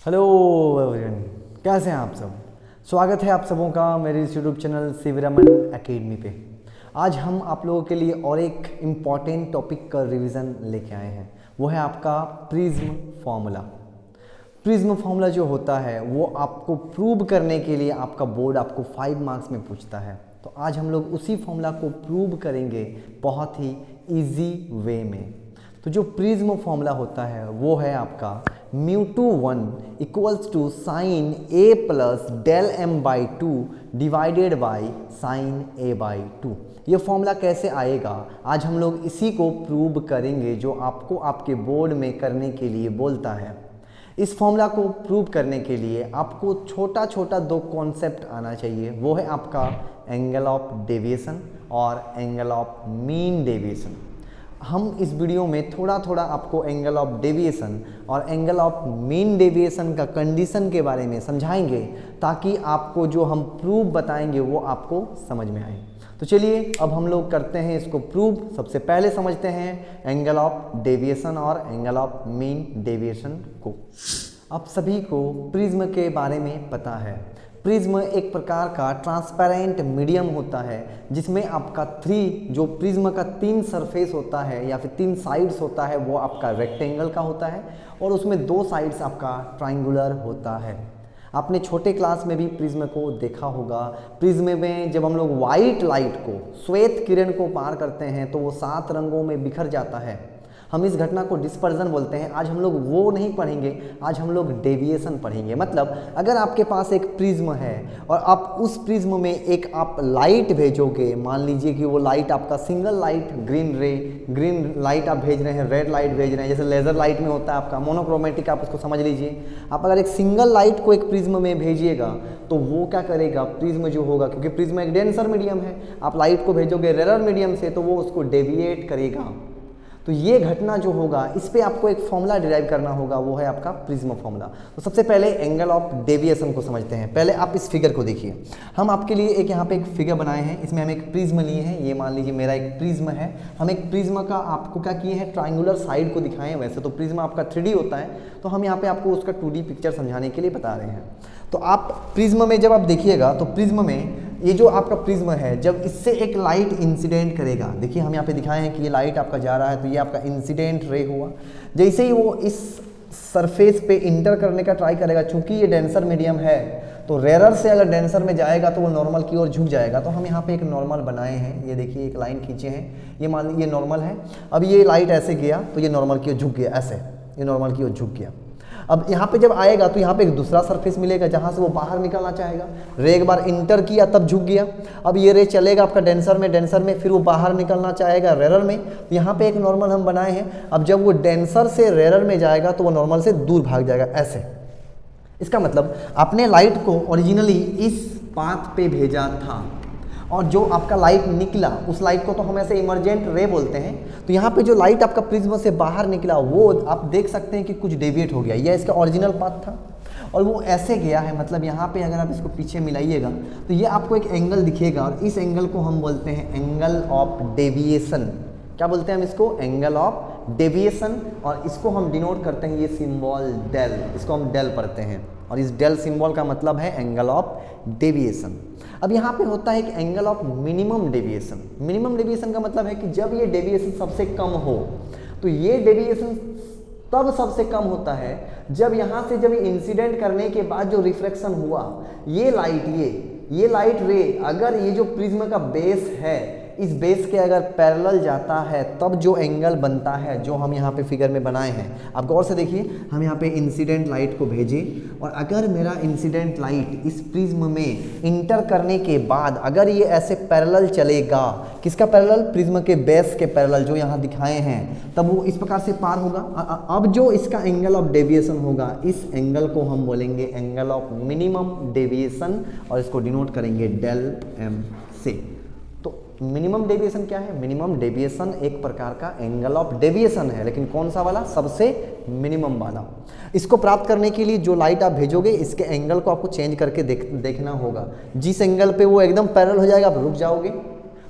Hello everyone, कैसे हैं आप सब। स्वागत है आप सबों का मेरे इस यूट्यूब चैनल शिवरमन एकेडमी पे। आज हम आप लोगों के लिए और एक इम्पॉर्टेंट टॉपिक का रिवीजन लेके आए हैं। वो है आपका प्रिज्म फार्मूला। प्रिज्म फार्मूला जो होता है वो आपको प्रूव करने के लिए आपका बोर्ड आपको 5 मार्क्स में पूछता है। तो आज हम लोग उसी फार्मूला को प्रूव करेंगे बहुत ही ईजी वे में। तो जो प्रिज्म फार्मूला होता है वो है आपका μ21 equals to sine A plus del M by two divided by sine A by two. ये फॉर्मूला कैसे आएगा आज हम लोग इसी को प्रूव करेंगे, जो आपको आपके बोर्ड में करने के लिए बोलता है। इस फॉर्मूला को प्रूव करने के लिए आपको छोटा छोटा दो कॉन्सेप्ट आना चाहिए। वो है आपका एंगल ऑफ डेविएशन और एंगल ऑफ मीन डेविएशन। हम इस वीडियो में थोड़ा थोड़ा आपको एंगल ऑफ डेविएशन और एंगल ऑफ मीन डेविएशन का कंडीशन के बारे में समझाएंगे, ताकि आपको जो हम प्रूव बताएंगे वो आपको समझ में आए। तो चलिए अब हम लोग करते हैं इसको प्रूव। सबसे पहले समझते हैं एंगल ऑफ डेविएशन और एंगल ऑफ मीन डेविएशन को। आप सभी को प्रिज्म के बारे में पता है। प्रिज्म एक प्रकार का ट्रांसपेरेंट मीडियम होता है, जिसमें आपका जो प्रिज्म का 3 सरफेस होता है या फिर 3 साइड्स होता है वो आपका रेक्टेंगल का होता है, और उसमें 2 साइड्स आपका ट्राइंगुलर होता है। आपने छोटे क्लास में भी प्रिज्म को देखा होगा। प्रिज्म में जब हम लोग वाइट लाइट को, श्वेत किरण को पार करते हैं तो वो 7 रंगों में बिखर जाता है। हम इस घटना को डिस्पर्जन बोलते हैं। आज हम लोग वो नहीं पढ़ेंगे, आज हम लोग डेविएशन पढ़ेंगे। मतलब अगर आपके पास एक प्रिज्म है और आप उस प्रिज्म में एक आप लाइट भेजोगे, मान लीजिए कि वो लाइट आपका सिंगल लाइट ग्रीन लाइट आप भेज रहे हैं, रेड लाइट भेज रहे हैं, जैसे लेज़र लाइट में होता है आपका मोनोक्रोमेटिक, आप उसको समझ लीजिए। आप अगर एक सिंगल लाइट को एक प्रिज्म में भेजिएगा तो वो क्या करेगा, प्रिज्म जो होगा, क्योंकि प्रिज्म एक डेंसर मीडियम है, आप लाइट को भेजोगे रेरर मीडियम से तो वो उसको डेविएट करेगा। तो ये घटना जो होगा इस पे आपको एक फॉर्मूला डिराइव करना होगा, वो है आपका प्रिज्म फॉर्मूला। तो सबसे पहले एंगल ऑफ डेविएशन को समझते हैं। पहले आप इस फिगर को देखिए। हम आपके लिए एक यहाँ पे एक फिगर बनाए हैं, इसमें हम एक प्रिज्म लिए हैं। ये मान लीजिए मेरा एक प्रिज्म है। हम एक प्रिज्म का आपको क्या किए हैं, ट्राइंगुलर साइड को दिखाएं। वैसे तो प्रिज्म आपका 3D होता है, तो हम यहाँ पे आपको उसका 2D पिक्चर समझाने के लिए बता रहे हैं। तो आप प्रिज्म में जब आप देखिएगा तो प्रिज्म में ये जो आपका प्रिज्म है, जब इससे एक लाइट इंसिडेंट करेगा, देखिए हम यहाँ पे दिखाए हैं कि ये लाइट आपका जा रहा है, तो ये आपका इंसिडेंट रे हुआ। जैसे ही वो इस सरफेस पे इंटर करने का ट्राई करेगा, चूंकि ये डेंसर मीडियम है तो रेरर से अगर डेंसर में जाएगा तो वो नॉर्मल की ओर झुक जाएगा। तो हम यहाँ पे एक नॉर्मल बनाए हैं। ये देखिए एक लाइन खींचे हैं, ये मान लीजिए नॉर्मल है। अब ये लाइट ऐसे गया तो ये नॉर्मल की ओर झुक गया, ऐसे ये नॉर्मल की ओर झुक गया। अब यहाँ पे जब आएगा तो यहाँ पे एक दूसरा सरफेस मिलेगा जहाँ से वो बाहर निकलना चाहेगा। रे एक बार इंटर किया तब झुक गया। अब ये रे चलेगा आपका डेंसर में फिर वो बाहर निकलना चाहेगा रेरर में। तो यहाँ पे एक नॉर्मल हम बनाए हैं। अब जब वो डेंसर से रेरर में जाएगा तो वो नॉर्मल से दूर भाग जाएगा, ऐसे। इसका मतलब आपने लाइट को ओरिजिनली इस पाथ पे भेजा था, और जो आपका लाइट निकला उस लाइट को तो हम ऐसे इमरजेंट रे बोलते हैं। तो यहाँ पे जो लाइट आपका प्रिज्म से बाहर निकला वो आप देख सकते हैं कि कुछ डेविएट हो गया। यह इसका ओरिजिनल पाथ था और वो ऐसे गया है। मतलब यहाँ पे अगर आप इसको पीछे मिलाइएगा तो ये आपको एक एंगल दिखेगा, और इस एंगल को हम बोलते हैं एंगल ऑफ डेविएशन। क्या बोलते हैं हम इसको, एंगल ऑफ डेविएशन। और इसको हम डिनोट करते हैं, ये सिंबल डेल, इसको हम डेल पढ़ते हैं, और इस डेल सिंबल का मतलब है एंगल ऑफ डेविएशन। अब यहाँ पे होता है एक angle of minimum deviation. Minimum deviation का मतलब है कि जब ये डेविएशन सबसे कम हो, तो ये डेविएशन तब सबसे कम होता है जब यहाँ से जब इंसिडेंट करने के बाद जो रिफ्लेक्शन हुआ, ये लाइट रे अगर ये जो प्रिज्म का बेस है, इस बेस के अगर पैरेलल जाता है तब जो एंगल बनता है, जो हम यहाँ पे फिगर में बनाए हैं। आप गौर से देखिए, हम यहाँ पे इंसिडेंट लाइट को भेजे, और अगर मेरा इंसिडेंट लाइट इस प्रिज्म में इंटर करने के बाद अगर ये ऐसे पैरेलल चलेगा, किसका पैरेलल, प्रिज्म के बेस के पैरेलल जो यहाँ दिखाए हैं, तब वो इस प्रकार से पार होगा। अब जो इसका एंगल ऑफ डेविएशन होगा, इस एंगल को हम बोलेंगे एंगल ऑफ मिनिमम डेविएशन, और इसको डिनोट करेंगे डेल एम से। मिनिमम डेविएशन क्या है, मिनिमम डेविएशन एक प्रकार का एंगल ऑफ डेविएशन है, लेकिन कौन सा वाला, सबसे मिनिमम वाला। इसको प्राप्त करने के लिए जो लाइट आप भेजोगे इसके एंगल को आपको चेंज करके देखना होगा। जिस एंगल पे वो एकदम पैरेलल हो जाएगा आप रुक जाओगे,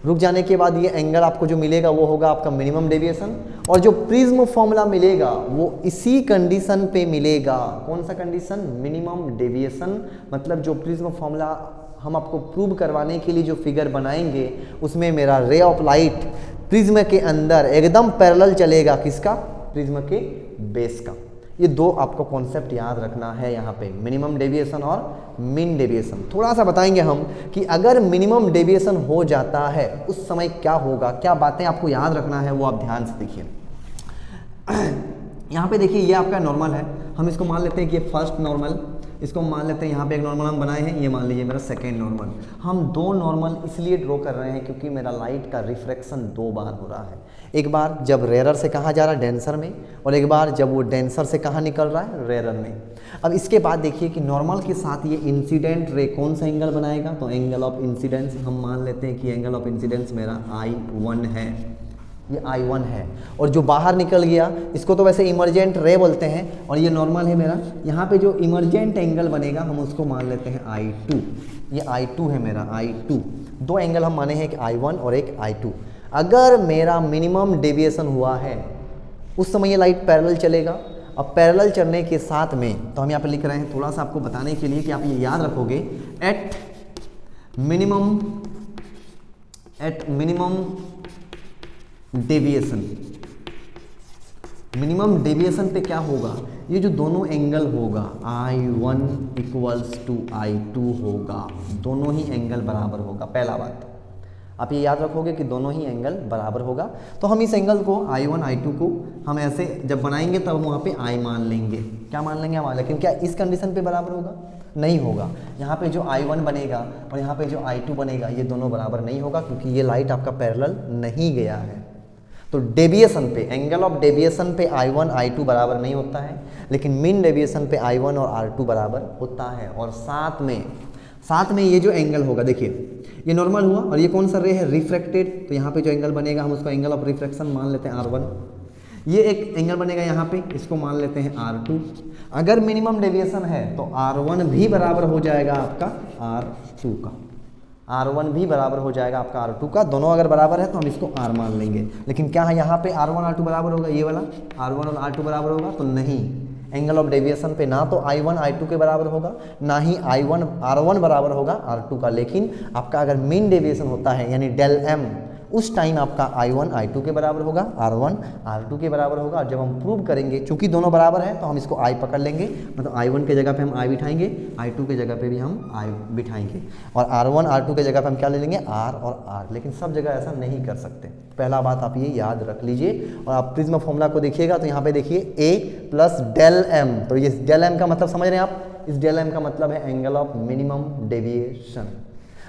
रुक जाने के बाद ये एंगल आपको जो मिलेगा वो होगा आपका मिनिमम डेविएशन, और जो प्रिज्म फॉर्मूला मिलेगा वो इसी कंडीशन पे मिलेगा। कौन सा कंडीशन? Minimum deviation. मतलब जो प्रिज्म फॉर्मूला हम आपको प्रूव करवाने के लिए जो फिगर बनाएंगे उसमें मेरा रे ऑफ लाइट प्रिज्म के अंदर एकदम पैरेलल चलेगा। किसका? प्रिज्म के बेस का। ये दो आपको कॉन्सेप्ट याद रखना है यहाँ पे, मिनिमम डेविएशन और मीन डेविएशन। थोड़ा सा बताएंगे हम कि अगर मिनिमम डेविएशन हो जाता है उस समय क्या होगा, क्या बातें आपको याद रखना है वो आप ध्यान से देखिए। यहाँ पे देखिए ये आपका नॉर्मल है, हम इसको मान लेते हैं कि ये फर्स्ट नॉर्मल, इसको मान लेते हैं यहाँ पे एक नॉर्मल हम बनाए हैं, ये मान लीजिए मेरा सेकेंड नॉर्मल। हम दो नॉर्मल इसलिए ड्रॉ कर रहे हैं क्योंकि मेरा लाइट का रिफ्रैक्शन दो बार हो रहा है। एक बार जब रेयर से कहाँ जा रहा है? डेंसर में, और एक बार जब वो डेंसर से कहाँ निकल रहा है? रेयर में। अब इसके बाद देखिए कि नॉर्मल के साथ ये इंसिडेंट रे कौन सा एंगल बनाएगा? तो एंगल ऑफ इंसिडेंस हम मान लेते हैं कि एंगल ऑफ इंसिडेंस मेरा I1 है, ये I1 है। और जो बाहर निकल गया इसको तो वैसे इमरजेंट रे बोलते हैं, और ये नॉर्मल है मेरा। यहाँ पे जो इमरजेंट एंगल बनेगा हम उसको मान लेते हैं I2, ये I2 है मेरा, I2। दो एंगल हम माने हैं, एक I1 और एक I2। अगर मेरा मिनिमम डेविएशन हुआ है उस समय ये लाइट पैरेलल चलेगा। अब पैरेलल चलने के साथ में तो हम यहाँ पे लिख रहे हैं थोड़ा सा आपको बताने के लिए कि आप ये याद रखोगे, at minimum deviation, minimum deviation पे क्या होगा? ये जो दोनों एंगल होगा I1 इक्वल्स टू I2 होगा, दोनों ही एंगल बराबर होगा। पहला बात आप ये याद रखोगे कि दोनों ही एंगल बराबर होगा। तो हम इस एंगल को I1 I2 को हम ऐसे जब बनाएंगे तब हम वहाँ पे I मान लेंगे। क्या मान लेंगे हम? लेकिन क्या इस कंडीशन पे बराबर होगा? नहीं होगा। यहाँ पे जो I1 बनेगा और यहाँ पे जो I2 बनेगा ये दोनों बराबर नहीं होगा क्योंकि ये लाइट आपका पैरेलल नहीं गया है। तो डेविएशन पे, एंगल ऑफ डेविएशन पे I1 I2 बराबर नहीं होता है, लेकिन मीन डेविएशन पे I1 और R2 बराबर होता है। और साथ में ये जो एंगल होगा, देखिए ये नॉर्मल हुआ और ये कौन सा रे है? रिफ्रैक्टेड। तो यहाँ पे जो एंगल बनेगा हम उसको एंगल ऑफ रिफ्रैक्शन मान लेते हैं R1। ये एक एंगल बनेगा यहाँ पे, इसको मान लेते हैं R2। अगर मिनिमम डेविएशन है तो R1 भी बराबर हो जाएगा आपका R2 का, R1 भी बराबर हो जाएगा आपका R2 का। दोनों अगर बराबर है तो हम इसको R मान लेंगे। लेकिन क्या है यहाँ पे R1 R2 बराबर होगा? ये वाला R1 और R2 बराबर होगा? तो नहीं, एंगल ऑफ डेविएशन पे ना तो I1 I2 के बराबर होगा, ना ही I1 R1 बराबर होगा R2 का। लेकिन आपका अगर मीन डेविएशन होता है यानी डेल M, उस टाइम आपका I1 I2 के बराबर होगा, R1 R2 के बराबर होगा। और जब हम प्रूव करेंगे चूंकि दोनों बराबर हैं तो हम इसको I पकड़ लेंगे, मतलब I1 के जगह पे हम I बिठाएंगे, I2 के जगह पे भी हम I बिठाएंगे, और R1 R2 के जगह पे हम क्या ले लेंगे? R और R। लेकिन सब जगह ऐसा नहीं कर सकते। पहला बात आप ये याद रख लीजिए। और आप प्रिज्म फॉर्मूला को देखिएगा तो यहाँ पे देखिए A प्लस डेल M। तो ये डेल M का मतलब समझ रहे हैं आप? इस डेल M का मतलब है एंगल ऑफ मिनिमम डेविएशन।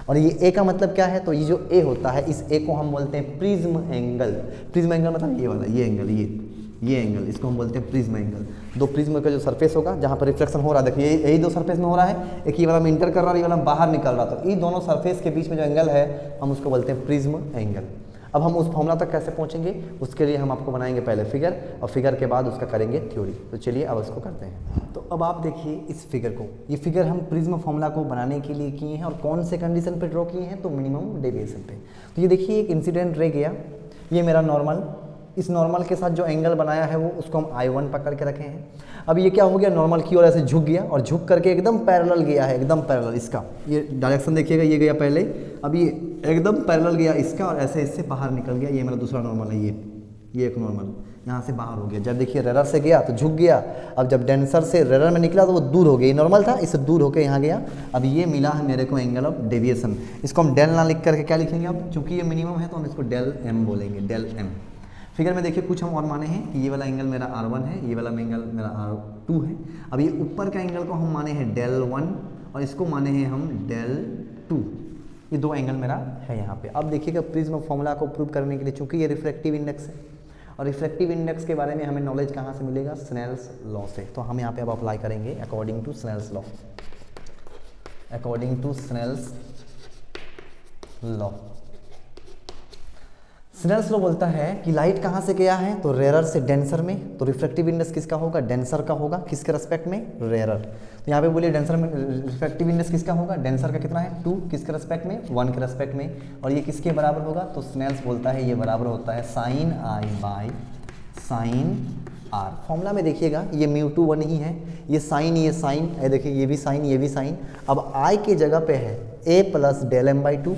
और ये ए का मतलब क्या है? तो ये जो ए होता है इस ए को हम बोलते हैं प्रिज्म एंगल। प्रिज्म एंगल मतलब ये वाला, ये एंगल, ये एंगल, इसको हम बोलते हैं प्रिज्म एंगल। दो प्रिज्म का जो सरफेस होगा जहाँ पर रिफ्लेक्शन हो रहा है, देखिए यही दो सरफेस में हो रहा है, एक ये वाला में इंटर कर रहा है, ये वाला बाहर निकल रहा। तो ये दोनों सरफेस के बीच में जो एंगल है हम उसको बोलते हैं प्रिज्म एंगल। अब हम उस फॉर्मूला तक कैसे पहुंचेंगे उसके लिए हम आपको बनाएंगे पहले फिगर, और फिगर के बाद उसका करेंगे थ्योरी। तो चलिए अब इसको करते हैं। तो अब आप देखिए इस फिगर को, ये फिगर हम प्रिज्म फॉर्मूला को बनाने के लिए किए हैं और कौन से कंडीशन पे ड्रॉ किए हैं? तो मिनिमम डेविएशन पे। तो ये देखिए एक इंसिडेंट रे गया, ये मेरा नॉर्मल, इस नॉर्मल के साथ जो एंगल बनाया है वो उसको हम I1 पकड़ के रखे हैं। अब ये क्या हो गया? नॉर्मल की ओर ऐसे झुक गया और झुक करके एकदम पैरेलल गया है, एकदम पैरेलल। इसका ये डायरेक्शन देखिएगा, ये गया पहले, अब ये एकदम पैरेलल गया इसका और ऐसे इससे बाहर निकल गया। ये मेरा दूसरा नॉर्मल है, ये एक नॉर्मल यहाँ से बाहर हो गया। जब देखिए रेरर से गया तो झुक गया, अब जब डेंसर से रेरर में निकला तो वो दूर हो गया, ये नॉर्मल था, इससे दूर होकर यहाँ गया। अब ये मिला है मेरे को एंगल ऑफ डेविएशन। इसको हम डेल ना लिख करके क्या लिखेंगे? अब चूंकि ये मिनिमम है तो हम इसको डेल M बोलेंगे, डेल M। फिगर में देखिए कुछ हम और माने हैं कि ये वाला एंगल मेरा R1 है, ये वाला एंगल मेरा R2 है। अब ये ऊपर का एंगल को हम माने हैं डेल 1 और इसको माने हैं हम डेल 2। ये दो एंगल मेरा है यहाँ पे। अब देखिएगा प्रिज्म फॉर्मूला को प्रूव करने के लिए, चूंकि ये रिफ्रैक्टिव इंडेक्स है और रिफ्रैक्टिव इंडेक्स के बारे में हमें नॉलेज कहाँ से मिलेगा? स्नेल्स लॉ से। तो हम यहाँ पे अब अप्लाई करेंगे according to Snell's law, according to Snell's law. Snell's law बोलता है कि लाइट कहाँ से गया है, तो रेयरर से डेंसर में, तो रिफ्रैक्टिव इंडेक्स किसका होगा, डेंसर का होगा, किसके रेस्पेक्ट में, रेयरर। तो यहाँ पे बोलिए डेंसर में रिफ्रैक्टिव इंडेक्स किसका होगा, डेंसर का कितना है 2, किसके रेस्पेक्ट में 1 के रेस्पेक्ट में, और ये किसके बराबर होगा, तो स्नेल्स बोलता है ये बराबर होता है sine i by sine r. Formula में देखिएगा ये μ2 1 ही है, ये साइन ये देखिए ये भी साइन ये भी साइन। अब आई की जगह पे है a plus del M by 2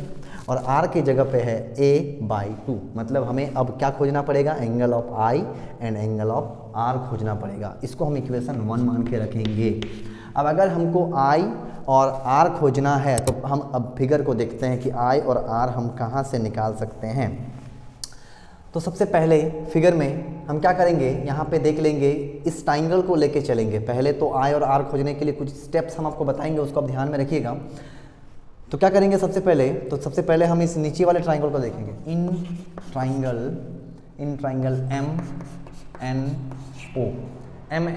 और r की जगह पे है a बाई 2, मतलब हमें अब क्या खोजना पड़ेगा, angle of i and angle of r खोजना पड़ेगा। इसको हम इक्वेशन 1 मान के रखेंगे। अब अगर हमको i और r खोजना है तो हम अब फिगर को देखते हैं कि i और r हम कहाँ से निकाल सकते हैं। तो सबसे पहले फिगर में हम क्या करेंगे, यहाँ पे देख लेंगे, इस ट्राइंगल को लेके चलेंगे। पहले तो i और r खोजने के लिए कुछ स्टेप्स हम आपको बताएंगे, उसको आप ध्यान में रखिएगा। तो क्या करेंगे सबसे पहले हम इस नीचे वाले ट्राइंगल को देखेंगे। इन ट्राइंगल एम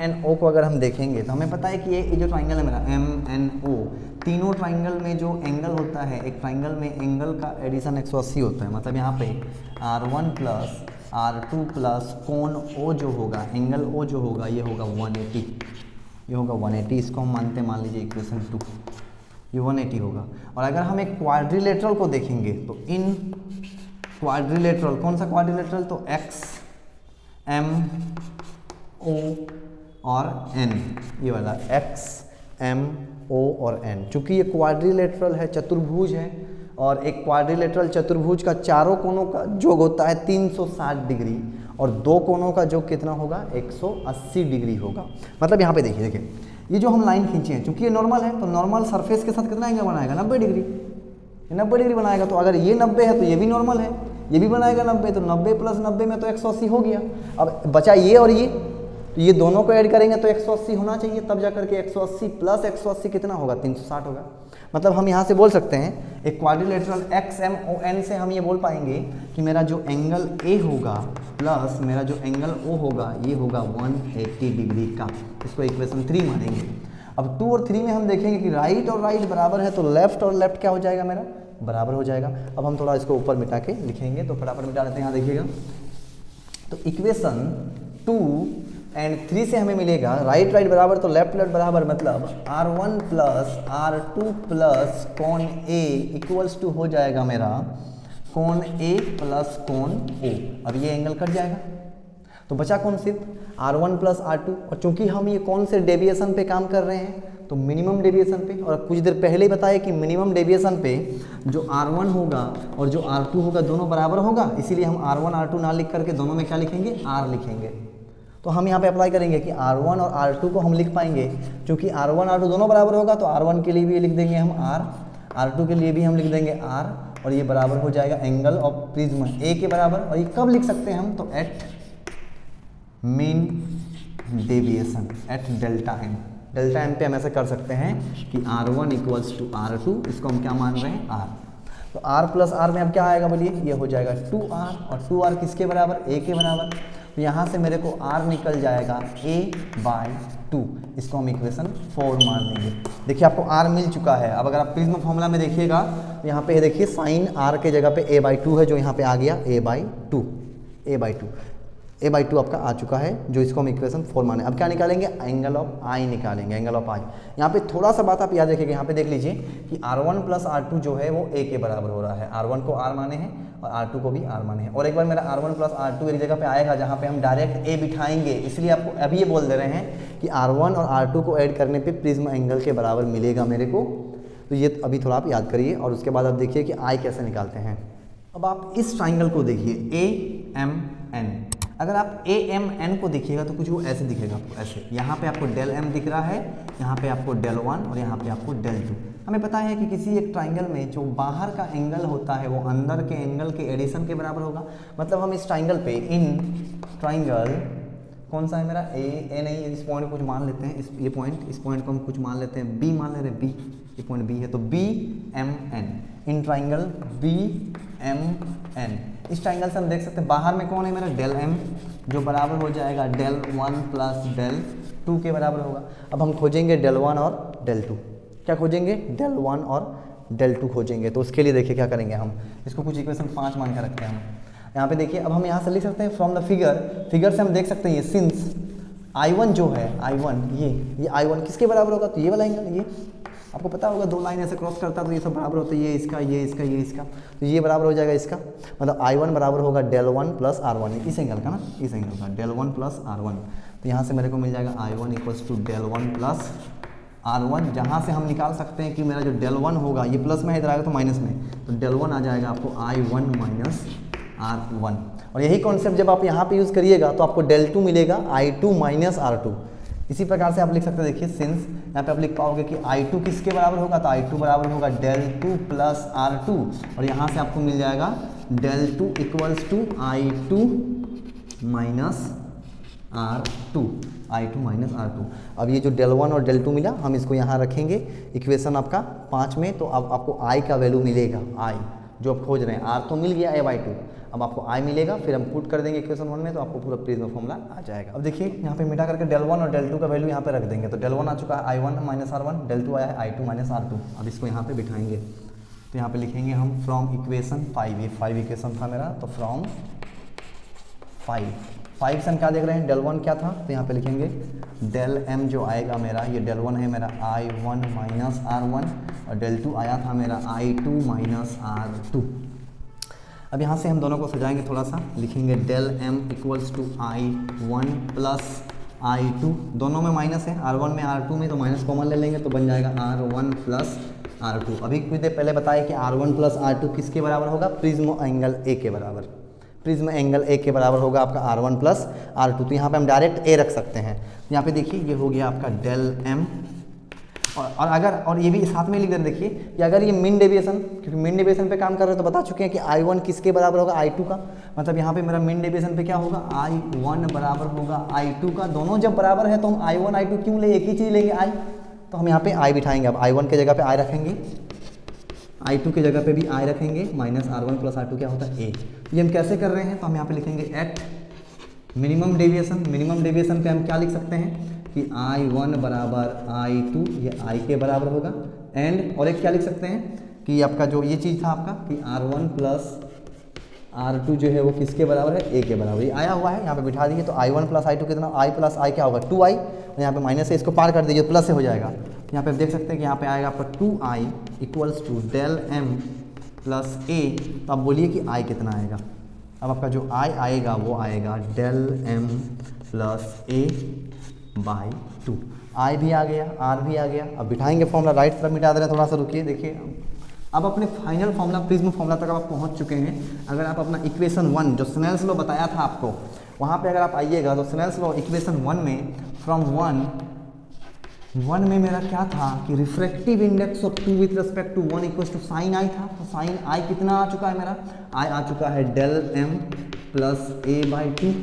एन ओ को अगर हम देखेंगे तो हमें पता है कि ये जो ट्राइंगल है मेरा एम एन ओ, तीनों ट्राइंगल में जो एंगल होता है, एक ट्राइंगल में एंगल का एडिशन 180 होता है। मतलब यहाँ पे R1 प्लस R2 प्लस कोण O जो होगा, एंगल O जो होगा, ये होगा 180, ये होगा 180। इसको हम मानते हैं, मान लीजिए इक्वेशन 2, ये 180 होगा। और अगर हम एक क्वाड्रिलेटरल को देखेंगे तो इन क्वाड्रिलेटरल, कौन सा क्वाड्रिलेटरल, तो एक्स एम ओ और एन, ये वाला एक्स एम ओ और एन। चूंकि ये क्वाड्रिलेटरल है, चतुर्भुज है, और एक क्वाड्रिलेटरल चतुर्भुज का चारों कोनों का योग होता है 360 डिग्री और दो कोनों का योग कितना होगा, 180 डिग्री होगा। मतलब यहाँ पे देखिए ये जो हम लाइन खींचे हैं, चूंकि ये नॉर्मल है तो नॉर्मल सरफेस के साथ कितना एंगल बनाएगा, 90 डिग्री, 90 डिग्री बनाएगा। तो अगर ये 90 है तो ये भी नॉर्मल है, ये भी बनाएगा 90, तो 90 प्लस 90 में तो 180 हो गया। अब बचा ये और ये, तो ये दोनों को ऐड करेंगे तो 180 होना चाहिए, तब जा करके 180 प्लस 180 कितना होगा, 360 होगा। मतलब हम यहाँ से बोल सकते हैं एक quadrilateral X M O N से हम ये बोल पाएंगे कि मेरा जो एंगल ए होगा प्लस मेरा जो एंगल ओ होगा, ये होगा 180 डिग्री का। इसको इक्वेशन 3 मानेंगे। अब 2 और 3 में हम देखेंगे कि राइट और राइट बराबर है, तो लेफ्ट और लेफ्ट क्या हो जाएगा, मेरा बराबर हो जाएगा। अब हम थोड़ा इसको ऊपर मिटा के लिखेंगे, तो फटाफट मिटा लेते हैं। यहाँ देखिएगा, तो इक्वेशन 2 एंड 3 से हमें मिलेगा राइट राइट बराबर तो लेफ्ट लेफ्ट बराबर, मतलब R1 प्लस R2 प्लस कोण A इक्वल्स टू हो जाएगा मेरा कोण A प्लस कोण O। अब ये एंगल कट जाएगा तो बचा कौन, सिर्फ R1 प्लस R2। और चूंकि हम ये कौन से डेविएशन पे काम कर रहे हैं, तो मिनिमम डेविएशन पे। और कुछ देर पहले ही बताया कि मिनिमम डेविएशन पे जो R1 होगा और जो R2 होगा दोनों बराबर होगा, इसीलिए हम R1 R2 ना लिख करके दोनों में क्या लिखेंगे, R लिखेंगे। तो हम यहाँ पे अप्लाई करेंगे कि R1 और R2 को हम लिख पाएंगे, क्योंकि R1 R2 दोनों बराबर होगा तो R1 के लिए भी लिख देंगे हम R, R2 के लिए भी हम लिख देंगे R, और ये बराबर हो जाएगा एंगल ऑफ प्रिज्म A के बराबर। और ये कब लिख सकते हैं हम, तो at mean deviation at delta m. Delta m पे हम ऐसे कर सकते हैं कि R1 इक्वल्स टू R2, इसको हम क्या मान रहे हैं, R। तो R प्लस R में अब क्या आएगा, बोलिए, ये हो जाएगा 2R, और 2R किसके बराबर, A के बराबर। तो यहाँ से मेरे को R निकल जाएगा A बाई 2, इसको हम इक्वेशन 4 मान लेंगे। देखिए आपको R मिल चुका है। अब अगर आप प्रिज्म फॉर्मूला में देखिएगा तो यहाँ पे देखिए साइन R के जगह पे A बाई 2 है, जो यहाँ पे आ गया A बाई 2, A बाई 2 आपका आ चुका है, जो इसको हम इक्वेशन 4 माने। अब क्या निकालेंगे, एंगल ऑफ I निकालेंगे, एंगल ऑफ I। यहाँ पे थोड़ा सा बात आप याद रखिएगा, यहाँ पे देख लीजिए कि R1 प्लस R2 जो है वो A के बराबर हो रहा है। R1 को R माने हैं और R2 को भी R माने हैं। और एक बार मेरा R1 प्लस R2 एक जगह पे आएगा जहाँ पे हम डायरेक्ट A बिठाएंगे, इसलिए आपको अभी ये बोल दे रहे हैं कि R1 और R2 को ऐड करने पे प्रिज्म एंगल के बराबर मिलेगा मेरे को। तो ये अभी थोड़ा आप याद करिए, और उसके बाद आप देखिए कि I कैसे निकालते हैं। अब आप इस ट्राइंगल को देखिए AMN। अगर आप AMN को देखिएगा तो कुछ वो ऐसे दिखेगा आपको, ऐसे। यहाँ पे आपको डेल M दिख रहा है, यहाँ पे आपको डेल 1 और यहाँ पे आपको डेल 2। हमें पता है कि किसी एक ट्राइंगल में जो बाहर का एंगल होता है वो अंदर के एंगल के एडिशन के बराबर होगा। मतलब हम इस ट्राइंगल पे, इन ट्राइंगल कौन सा है मेरा, ए नहीं, इस पॉइंट को कुछ मान लेते हैं, इस पॉइंट को हम कुछ मान लेते हैं, B मान ले रहे, B, ये पॉइंट B है, तो BMN, इन ट्राइंगल BMN। इस ट्राइंगल से हम देख सकते हैं बाहर में कौन है मेरा, डेल M, जो बराबर हो जाएगा डेल 1 प्लस डेल 2 के बराबर होगा। अब हम खोजेंगे डेल 1 और डेल 2। क्या खोजेंगे, डेल 1 और डेल 2 खोजेंगे। तो उसके लिए देखिए क्या करेंगे, हम इसको कुछ इक्वेशन 5 मान के रखते हैं हम। यहाँ पे देखिए, अब हम यहाँ से लिख सकते हैं फ्रॉम द फिगर से हम देख सकते हैं ये सिंस I1 जो है I1 ये I1 किसके बराबर होगा, तो ये वाला एंगल, ये आपको पता होगा 2 लाइन ऐसे क्रॉस करता है तो ये सब बराबर होता है, ये इसका ये इसका ये इसका, तो ये बराबर हो जाएगा इसका, मतलब I1 बराबर होगा del 1 प्लस R1, इस एंगल का ना, इस एंगल का del 1 प्लस R1। तो यहाँ से मेरे को मिल जाएगा I1 equals to del 1 plus R1, जहाँ से हम निकाल सकते हैं कि मेरा जो del 1 होगा ये प्लस में इधर आएगा तो माइनस में, तो del 1 आ जाएगा आपको I1 माइनस R1। और यही कॉन्सेप्ट जब आप यहाँ पे यूज़ करिएगा तो आपको del 2 मिलेगा I2 माइनस R2। इसी प्रकार से आप लिख सकते हैं, देखिए सिंस यहाँ पे आप लिख पाओगे कि I2 किसके बराबर होगा, तो I2 बराबर होगा del 2 प्लस R2, और यहाँ से आपको मिल जाएगा del 2 equals to I2 minus R2, I2 minus R2। अब ये जो del 1 और del 2 मिला, हम इसको यहाँ रखेंगे इक्वेशन आपका 5 में, तो अब आपको I का वैल्यू मिलेगा, I जो आप खोज रहे हैं, R तो मिल गया A/2, अब आपको I मिलेगा, फिर हम पुट कर देंगे इक्वेशन 1 में, तो आपको पूरा प्रिज्म फॉर्मूला आ जाएगा। अब देखिए यहाँ पे मिटा करके del 1 और del 2 का वैल्यू यहाँ पे रख देंगे, तो del 1 आ चुका है I1 माइनस R1, del 2 आया है I2 माइनस R2। अब इसको यहाँ पे बिठाएंगे, तो यहाँ पे लिखेंगे हम फ्रॉम इक्वेशन 5, ये 5 इक्वेशन था मेरा, तो फ्रॉम 5 से हम क्या देख रहे हैं, del 1 क्या था, तो यहाँ पे लिखेंगे del m जो आएगा मेरा, ये del 1 है मेरा I1 माइनस R1, और del 2 आया था मेरा I2 माइनस R2। अब यहाँ से हम दोनों को सजाएंगे थोड़ा सा, लिखेंगे del m equals to I1 plus I2, दोनों में माइनस है, R1 में R2 में, तो माइनस कॉमन ले लेंगे तो बन जाएगा R1 प्लस R2। अभी कुछ देर पहले बताया कि R1 प्लस R2 किसके बराबर होगा, प्रिज्म एंगल A के बराबर, प्रिज्म एंगल A के बराबर होगा आपका R1 प्लस R2। तो यहाँ पे हम डायरेक्ट A रख सकते हैं। यहाँ पे देखिए ये हो गया आपका del m, और अगर और ये भी साथ में लिख दें, देखिए कि अगर ये मीन डेविएशन, क्योंकि मीन डेविएशन पे काम कर रहे हैं तो बता चुके हैं कि I1 किसके बराबर होगा, I2 का, मतलब यहाँ पे मेरा मीन डेविएशन पे क्या होगा, I1 बराबर होगा I2 का। दोनों जब बराबर है तो हम I1 I2 क्यों ले, एक ही चीज़ लेंगे I, तो हम यहाँ पे I बिठाएंगे। अब I1 के जगह पे I रखेंगे, I2 की जगह पे भी I रखेंगे, माइनस R1 प्लस R2 क्या होता है A। ये हम कैसे कर रहे हैं, तो हम यहाँ पे लिखेंगे at minimum deviation, minimum deviation पे हम क्या लिख सकते हैं कि I1 बराबर I2, ये I के बराबर होगा, एंड और एक क्या लिख सकते हैं कि आपका जो ये चीज़ था आपका कि R1 प्लस R2 जो है वो किसके बराबर है, A के बराबर, ये आया हुआ है, यहाँ पे बिठा दीजिए। तो I1 प्लस I2 कितना, I प्लस I क्या होगा 2I, और यहाँ पे माइनस से इसको पार कर दीजिए, प्लस से हो जाएगा। यहाँ पे देख सकते हैं कि यहाँ पे आएगा आपका 2I equals to del m plus A। तो आप बोलिए कि I कितना आएगा, अब आपका जो I आएगा वो आएगा del m plus A by 2। I भी आ गया, R भी आ गया। अब बिठाएंगे फॉर्मूला, राइट तरफ मिटा दे रहे हैं, थोड़ा सा रुकिए, देखिए अब अपने फाइनल फॉर्मूला प्रिज्म फॉर्मूला तक आप पहुंच चुके हैं। अगर आप अपना इक्वेशन 1 जो स्नेल्स लॉ बताया था आपको, वहाँ पे अगर आप आइएगा तो स्नेल्स लॉ इक्वेशन 1 में फ्रॉम 1 में मेरा क्या था कि refractive index of 2 with respect to 1 equals to sine I था। तो साइन I कितना आ चुका है मेरा, I आ चुका है del m प्लस A/2,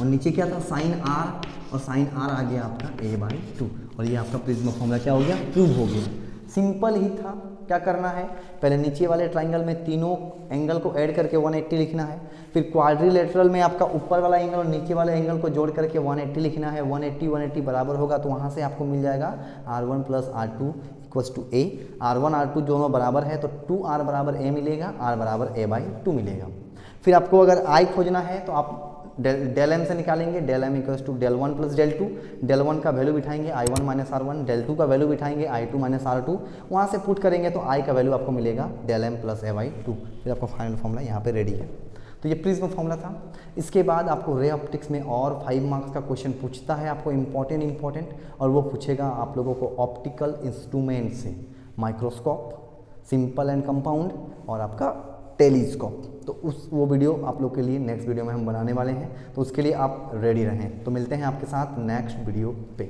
और नीचे क्या था साइन R, और साइन R आ गया आपका A/2, और ये आपका प्रिज्म फॉर्मूला क्या हो गया, प्रूव हो गया। सिंपल ही था। क्या करना है, पहले नीचे वाले ट्राइंगल में तीनों एंगल को ऐड करके 180 लिखना है, फिर क्वाड्रिलेटरल में आपका ऊपर वाला एंगल और नीचे वाले एंगल को जोड़ करके 180 लिखना है। 180 बराबर होगा तो वहाँ से आपको मिल जाएगा R1 plus R2 equals to A। R1 R2 दोनों बराबर है तो 2R बराबर A मिलेगा, R बराबर A/2 मिलेगा। फिर आपको अगर I खोजना है तो आप del m से निकालेंगे, del m equals to del 1 plus del 2। del 1 का value बिठाएंगे I1 minus R1, del 2 का वैल्यू बिठाएंगे I2 माइनस R2, वहाँ से पुट करेंगे तो I का वैल्यू आपको मिलेगा del m प्लस A/2। फिर आपका फाइनल फॉर्मूला यहाँ पे रेडी है। तो ये प्रिज्म फॉर्मूला था। इसके बाद आपको रे ऑप्टिक्स में और 5 मार्क्स का क्वेश्चन पूछता है आपको इम्पॉर्टेंट, और वो पूछेगा आप लोगों को ऑप्टिकल इंस्ट्रूमेंट से, माइक्रोस्कोप, सिंपल एंड कंपाउंड, और आपका टेलीस्कोप। तो वो वीडियो आप लोग के लिए नेक्स्ट वीडियो में हम बनाने वाले हैं, तो उसके लिए आप रेडी रहें। तो मिलते हैं आपके साथ नेक्स्ट वीडियो पे।